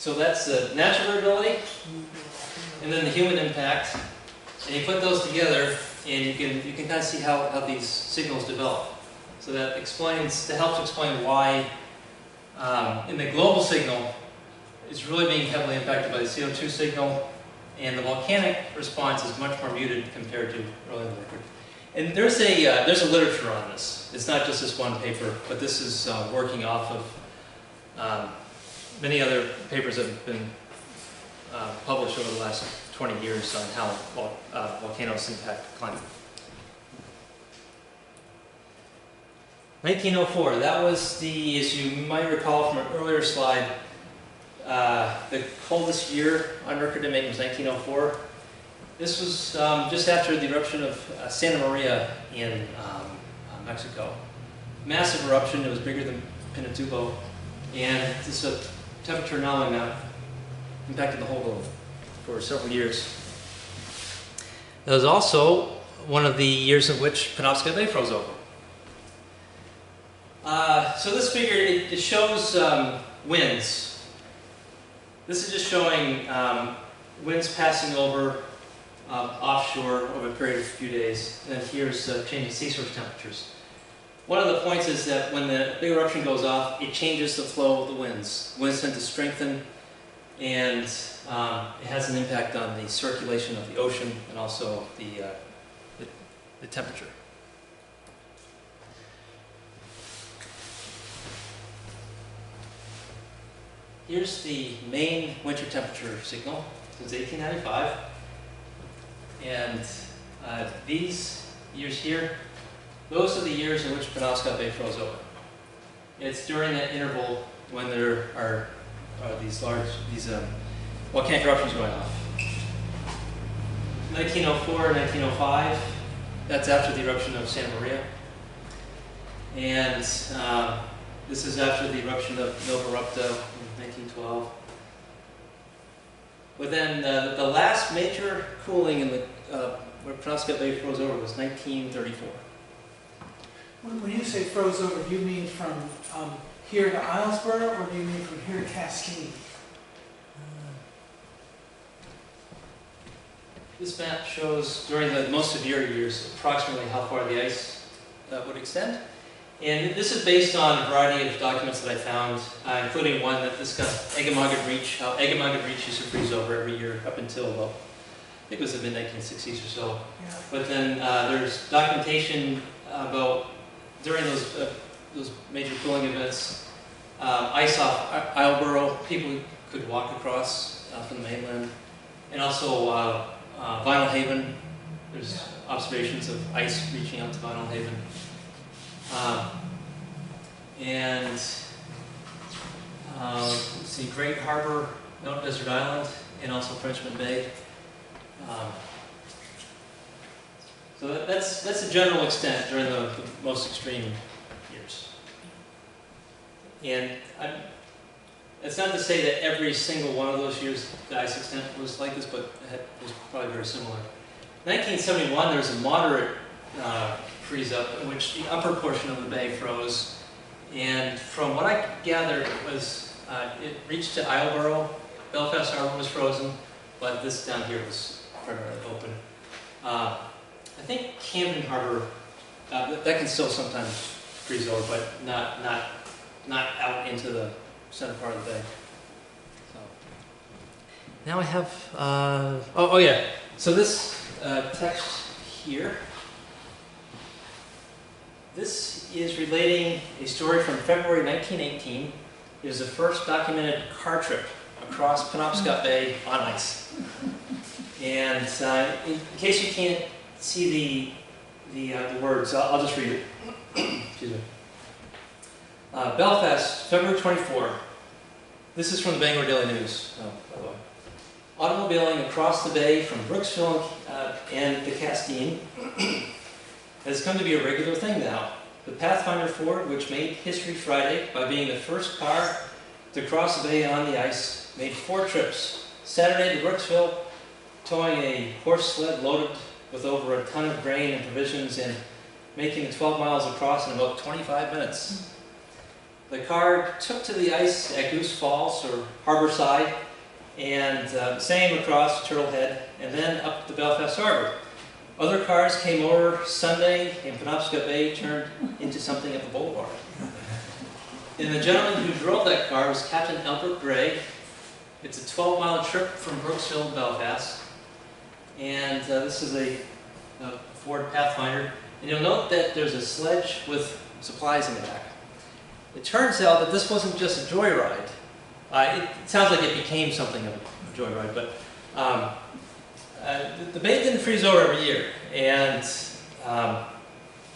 So that's the natural variability, and then the human impact. And you put those together, and you can kind of see how these signals develop. So that helps explain why in the global signal, it's really being heavily impacted by the CO2 signal, and the volcanic response is much more muted compared to early in the record. And there's a literature on this. It's not just this one paper, but this is working off of many other papers that have been published over the last 20 years on how volcanoes impact climate. 1904, that was the, as you might recall from an earlier slide, the coldest year on record in Maine was 1904. This was just after the eruption of Santa Maria in Mexico. Massive eruption, it was bigger than Pinatubo, and this is a temperature anomaly that impacted the whole globe for several years. It was also one of the years in which Penobscot Bay froze over. So this figure, it shows winds. This is just showing winds passing over offshore over a period of a few days. And then here's changing sea surface temperatures. One of the points is that when the big eruption goes off, it changes the flow of the winds. Winds tend to strengthen, and it has an impact on the circulation of the ocean and also the temperature. Here's the Maine winter temperature signal since 1895. And these years here, those are the years in which Penobscot Bay froze over. It's during that interval when there are these volcanic eruptions going off. 1904, 1905, that's after the eruption of Santa Maria. And this is after the eruption of Nova Erupta in 1912. But then the last major cooling in where Penobscot Bay froze over was 1934. When you say froze over, do you mean from here to Islesboro, or do you mean from here to Castine? This map shows during the most severe years approximately how far the ice would extend. And this is based on a variety of documents that I found, including one that discussed Eggemoggett Reach, how Eggemoggett Reach used to freeze over every year up until, well, I think it was the mid-1960s or so. Yeah. But then there's documentation about during those major cooling events, ice off Islesboro, people could walk across from the mainland, and also Vinyl Haven. There's observations of ice reaching out to Vinyl Haven. Let's see, Great Harbor, Mount Desert Island, and also Frenchman Bay. So that's the general extent during the most extreme years. And it's not to say that every single one of those years the ice extent was like this, but it was probably very similar. 1971, there was a moderate freeze up in which the upper portion of the bay froze, and from what I gathered, it reached to Islesboro. Belfast Harbor was frozen, but this down here was primarily open. I think Camden Harbor, that can still sometimes freeze over, but not out into the center part of the bay. So now I have oh yeah. So this text here. This is relating a story from February 1918. It was the first documented car trip across Penobscot Bay on ice. And in case you can't see the words, I'll just read it. Excuse me. Belfast, February 24. This is from the Bangor Daily News, by the way. Automobiling across the bay from Brooksville and the Castine has come to be a regular thing now. The Pathfinder Ford, which made history Friday by being the first car to cross the bay on the ice, made 4 trips. Saturday to Brooksville, towing a horse sled loaded with over a ton of grain and provisions and making the 12 miles across in about 25 minutes. The car took to the ice at Goose Falls, or Harbor Side, and same across Turtle Head, and then up to Belfast Harbor. Other cars came over Sunday, and Penobscot Bay turned into something of a boulevard. And the gentleman who drove that car was Captain Albert Gray. It's a 12-mile trip from Brooksville to Belfast. And this is a Ford Pathfinder. And you'll note that there's a sledge with supplies in the back. It turns out that this wasn't just a joyride. It sounds like it became something of a joyride, but the bay didn't freeze over every year. And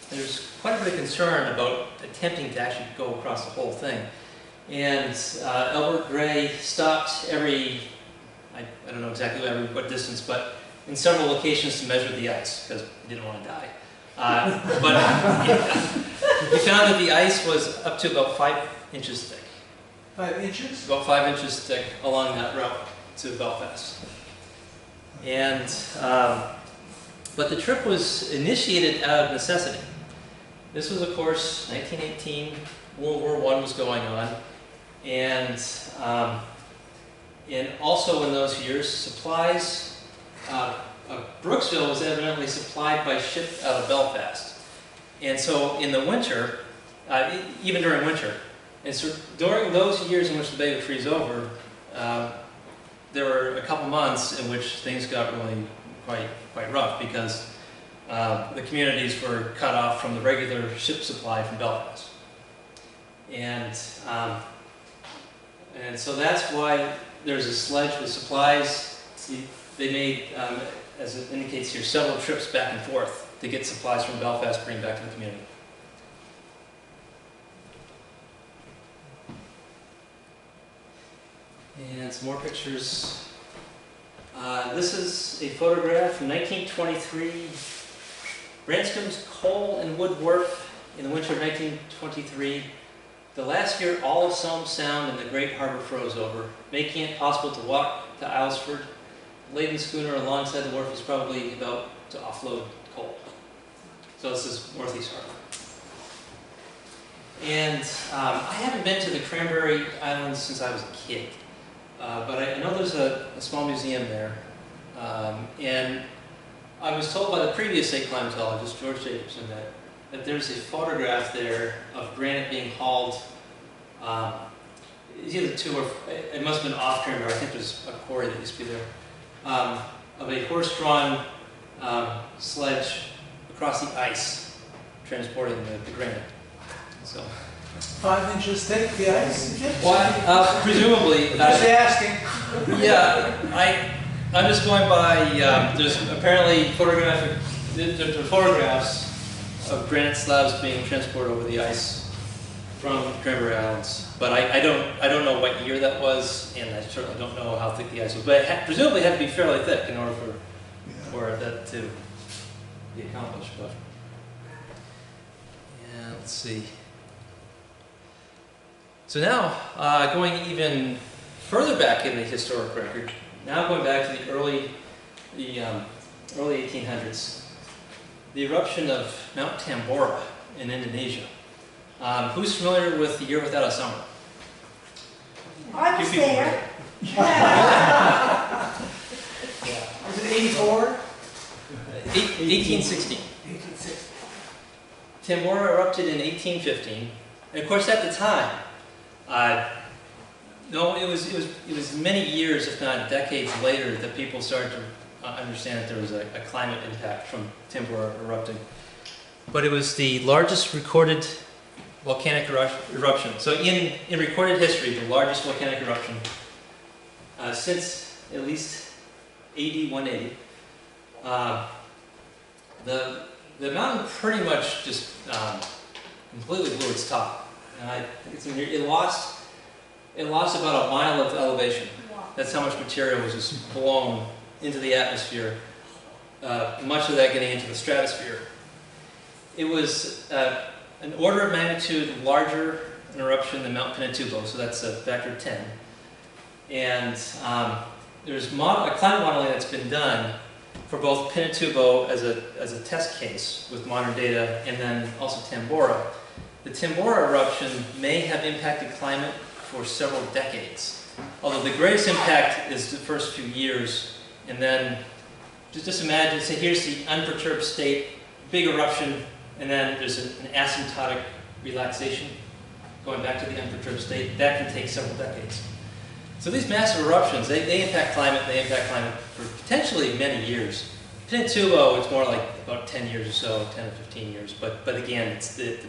there's quite a bit of concern about attempting to actually go across the whole thing. And Albert Gray stopped every, I don't know exactly every what distance, but in several locations to measure the ice, because he didn't want to die. But he found that the ice was up to about 5 inches thick. 5 inches? About 5 inches thick along that route to Belfast. And, but the trip was initiated out of necessity. This was, of course, 1918, World War I was going on, and also in those years, supplies, Brooksville was evidently supplied by ship out of Belfast. And so in the winter, even during winter, and so during those years in which the bay would freeze over, there were a couple months in which things got really quite rough because the communities were cut off from the regular ship supply from Belfast. And so that's why there's a sledge with supplies. They made, as it indicates here, several trips back and forth to get supplies from Belfast to bring back to the community. And some more pictures. This is a photograph from 1923. Branscom's Coal and Wood Wharf in the winter of 1923. The last year, all of Somme Sound and the Great Harbor froze over, making it possible to walk to Islesford. The laden schooner alongside the wharf is probably about to offload coal. So this is Northeast Harbor. And I haven't been to the Cranberry Island since I was a kid. But I know there's a small museum there. And I was told by the previous state climatologist, George Jacobson, that there's a photograph there of granite being hauled. It's either to or it must have been off Cranberry. I think there's a quarry that used to be there. Of a horse-drawn sledge across the ice, transporting the granite. So. 5 inches thick, the ice? Well, presumably. Just asking. Yeah, I'm just going by. There's apparently there are photographs of granite slabs being transported over the ice from Cranberry Islands. But I don't know what year that was, and I certainly don't know how thick the ice was. But it presumably had to be fairly thick in order for that to be accomplished. But yeah, let's see. So now, going even further back in the historic record, now going back to the early 1800s, the eruption of Mount Tambora in Indonesia. Who's familiar with The Year Without a Summer? I was there. Was it 84? 1816. 1860. Tambora erupted in 1815, and of course at the time, no, it was many years, if not decades later, that people started to understand that there was a climate impact from Tambora erupting. But it was the largest recorded volcanic eruption. So in recorded history, the largest volcanic eruption since at least AD 180. The mountain pretty much just completely blew its top. And I think it lost about a mile of elevation. That's how much material was just blown into the atmosphere. Much of that getting into the stratosphere. It was an order of magnitude larger an eruption than Mount Pinatubo, so that's a factor of 10. And there's a climate modeling that's been done for both Pinatubo as a test case with modern data, and then also Tambora. the Tambora eruption may have impacted climate for several decades. Although the greatest impact is the first few years, and then just imagine, say here's the unperturbed state, big eruption, and then there's an asymptotic relaxation, going back to the unperturbed state. That can take several decades. So these massive eruptions, they impact climate for potentially many years. Pinatubo, it's more like about 10 years or so, 10 or 15 years, but again, it's the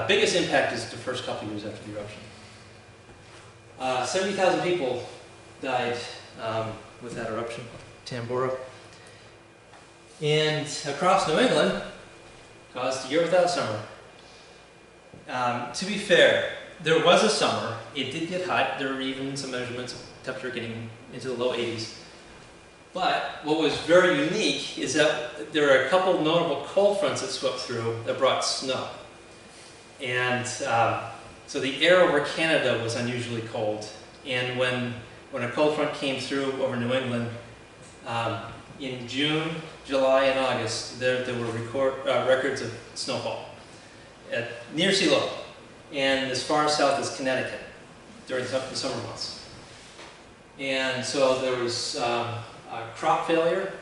biggest impact is the first couple of years after the eruption. 70,000 people died with that eruption, Tambora. And across New England, caused a year without summer. To be fair, there was a summer. It did get hot. There were even some measurements of temperature getting into the low 80s. But what was very unique is that there are a couple notable cold fronts that swept through that brought snow. And so the air over Canada was unusually cold. And when a cold front came through over New England, in June, July, and August, there were records of snowfall at near sea level, and as far south as Connecticut during the summer months. And so there was crop failure,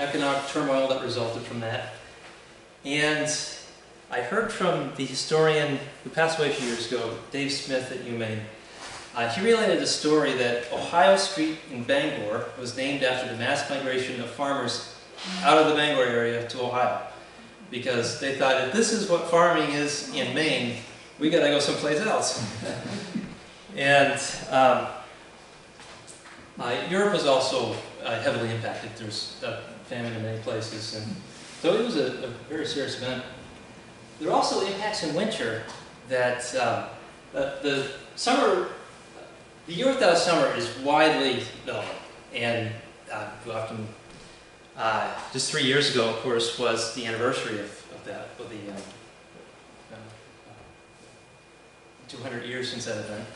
economic turmoil that resulted from that. And I heard from the historian who passed away a few years ago, Dave Smith at UMaine. He related a story that Ohio Street in Bangor was named after the mass migration of farmers out of the Bangor area to Ohio, because they thought, if this is what farming is in Maine, we got to go someplace else. And Europe was also heavily impacted. There's famine in many places, and so it was a very serious event. There are also impacts in winter that the summer. The year without summer is widely known, and often, just 3 years ago, of course, was the anniversary of that, of the 200 years since that event.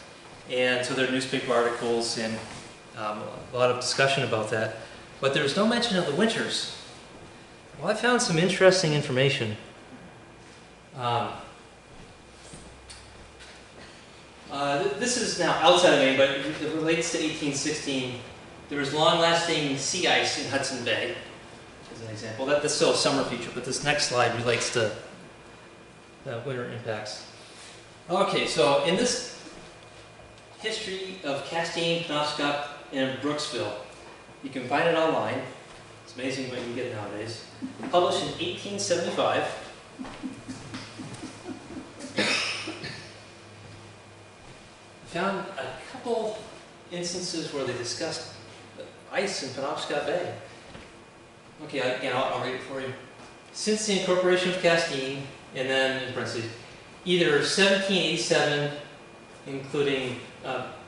And so there are newspaper articles and a lot of discussion about that. But there's no mention of the winters. Well, I found some interesting information. This is now outside of Maine, but it relates to 1816. There was long-lasting sea ice in Hudson Bay, as an example. That's still a summer feature, but this next slide relates to winter impacts. Okay, so in this history of Castine, Penobscot, and Brooksville, you can find it online. It's amazing what you can get nowadays. Published in 1875. Found a couple instances where they discussed ice in Penobscot Bay. Okay, again, I'll read it for you. Since the incorporation of Castine, and then in parentheses, either 1787, including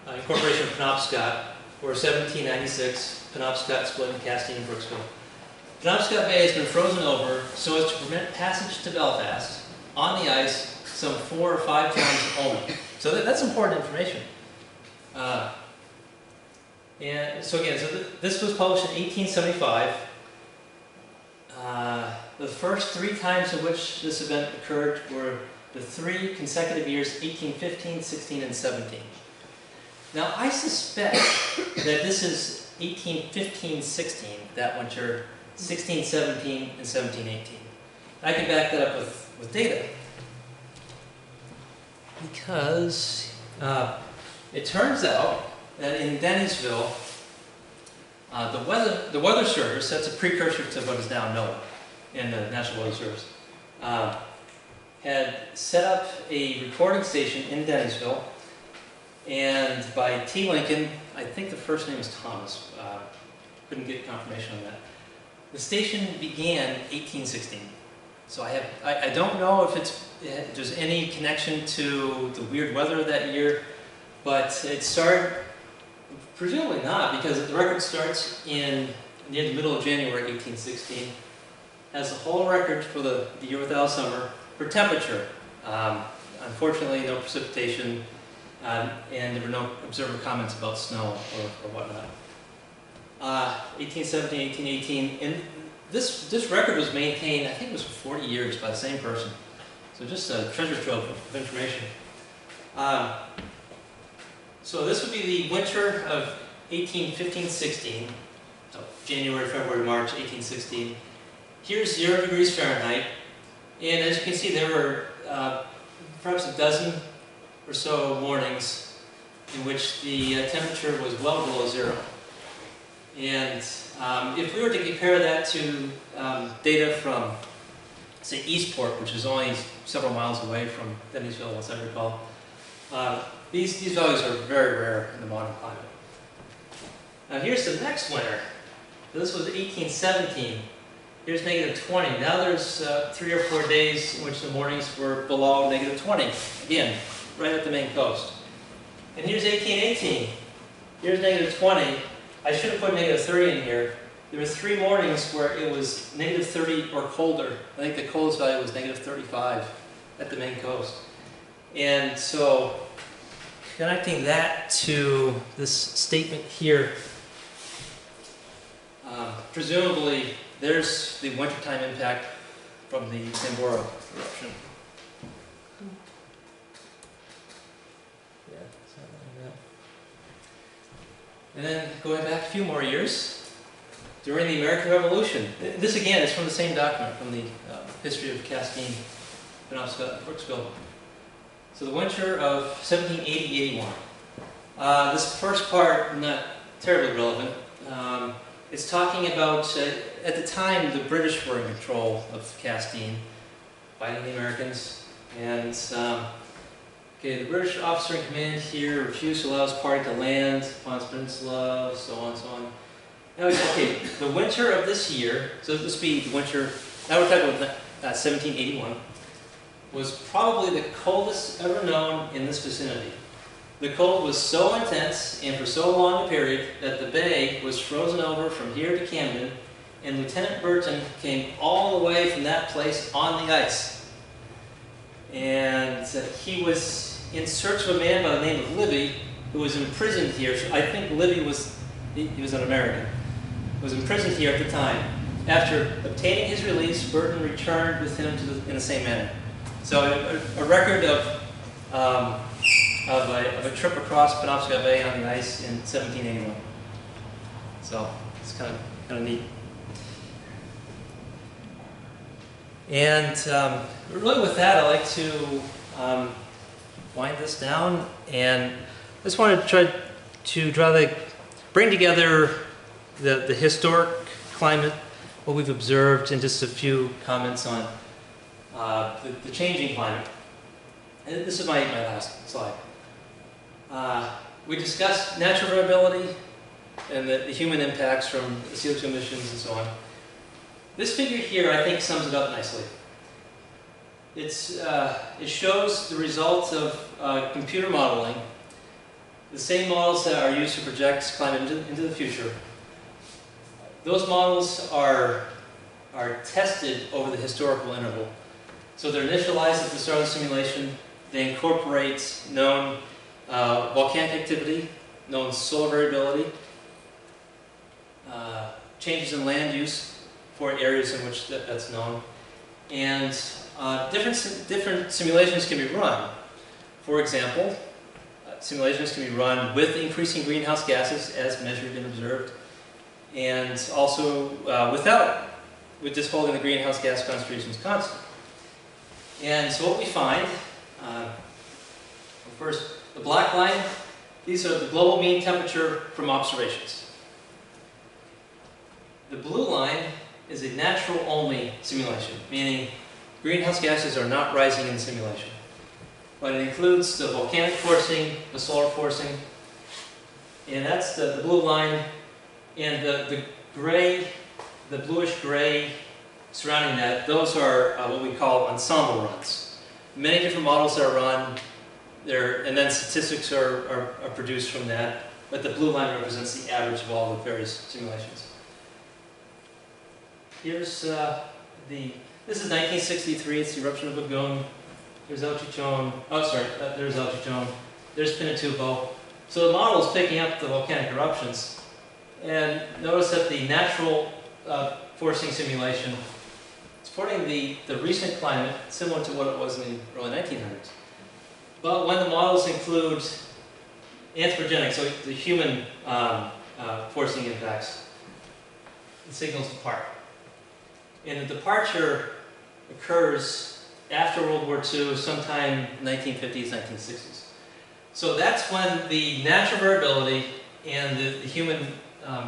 incorporation of Penobscot, or 1796, Penobscot split in Castine and Brooksville. Penobscot Bay has been frozen over so as to permit passage to Belfast on the ice some 4 or 5 times only. So that's important information. And so again, this was published in 1875. The first 3 times in which this event occurred were the 3 consecutive years, 1815, 16, and 17. Now I suspect that this is 1815, 16, that winter, 16, 17, and 17, 18. I can back that up with data. Because it turns out that in Dennisville, the Weather Service, that's a precursor to what is now NOAA in the National Weather Service, had set up a recording station in Dennisville, and by T. Lincoln, I think the first name is Thomas, couldn't get confirmation on that. The station began 1816. So I don't know if there's any connection to the weird weather that year, but it started, presumably not, because the record starts near the middle of January 1816, has the whole record for the year without summer for temperature. Unfortunately, no precipitation, and there were no observer comments about snow or whatnot. 1817, 1818, and this record was maintained, I think it was for 40 years by the same person. So just a treasure trove of information. So this would be the winter of 1815-16, so January, February, March 1816. Here's 0 degrees Fahrenheit, and as you can see, there were perhaps a dozen or so mornings in which the temperature was well below 0. And if we were to compare that to data from, say, Eastport, which is only several miles away from Dennisville, as I recall, these values are very rare in the modern climate. Now here's the next winter. This was 1817. Here's -20. Now there's 3 or 4 days in which the mornings were below -20. Again, right at the Maine coast. And here's 1818. Here's -20. I should have put -30 in here. There were 3 mornings where it was -30 or colder. I think the coldest value was -35 at the Maine coast. And so, connecting that to this statement here, presumably there's the wintertime impact from the Tambora eruption. Yeah, something like that. And then going back a few more years, during the American Revolution. This again is from the same document, from the history of Castine, Penobscot, Brooksville. So the winter of 1780-81. This first part, not terribly relevant. It's talking about, at the time, the British were in control of Castine, fighting the Americans. And okay, the British officer in command here refused to allow his party to land upon its peninsula, so on and so on. Now, okay, the winter of this year, so this would be the winter, now we're talking about 1781, was probably the coldest ever known in this vicinity. The cold was so intense and for so long a period that the bay was frozen over from here to Camden, and Lieutenant Burton came all the way from that place on the ice. And he was in search of a man by the name of Libby, who was imprisoned here. I think Libby was, he was an American, was imprisoned here at the time. After obtaining his release, Burton returned with him in the same manner. So a record of a trip across Penobscot Bay on the ice in 1781. So it's kind of neat. And really with that, I'd like to wind this down, and I just want to try to bring together the historic climate, what we've observed, and just a few comments on the changing climate. And this is my last slide. We discussed natural variability and the human impacts from the CO2 emissions and so on. This figure here, I think, sums it up nicely. It shows the results of computer modeling, the same models that are used to project climate into the future. Those models are tested over the historical interval. So they're initialized at the start of the simulation. They incorporate known volcanic activity, known solar variability, changes in land use for areas in which that's known, and different simulations can be run. For example, simulations can be run with increasing greenhouse gases as measured and observed, and also with just holding the greenhouse gas concentrations constant. And so what we find, first, the black line, these are the global mean temperature from observations. The blue line is a natural-only simulation, meaning greenhouse gases are not rising in the simulation. But it includes the volcanic forcing, the solar forcing, and that's the blue line, and the gray, the bluish-gray surrounding that, those are what we call ensemble runs. Many different models are run, and then statistics are produced from that, but the blue line represents the average of all the various simulations. Here's this is 1963, it's the eruption of Lagoon. There's El Chichon, there's El Chichon, there's Pinatubo. So the model is picking up the volcanic eruptions. And notice that the natural forcing simulation supporting the recent climate, similar to what it was in the early 1900s. But when the models include anthropogenic, so the human forcing impacts, the signals depart. And the departure occurs after World War II, sometime 1950s, 1960s. So that's when the natural variability and the human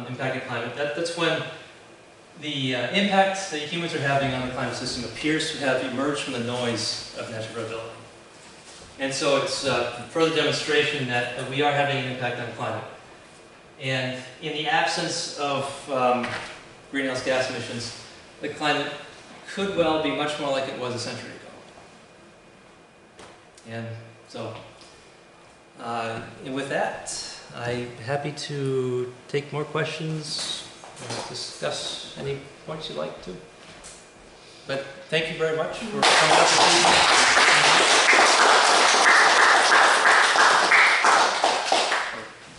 impacted climate, that's when the impact that humans are having on the climate system appears to have emerged from the noise of natural variability. And so it's further demonstration that we are having an impact on climate. And in the absence of greenhouse gas emissions, the climate could well be much more like it was a century ago. And so, and with that, I'm happy to take more questions, discuss any points you'd like to. But thank you very much for coming out this evening.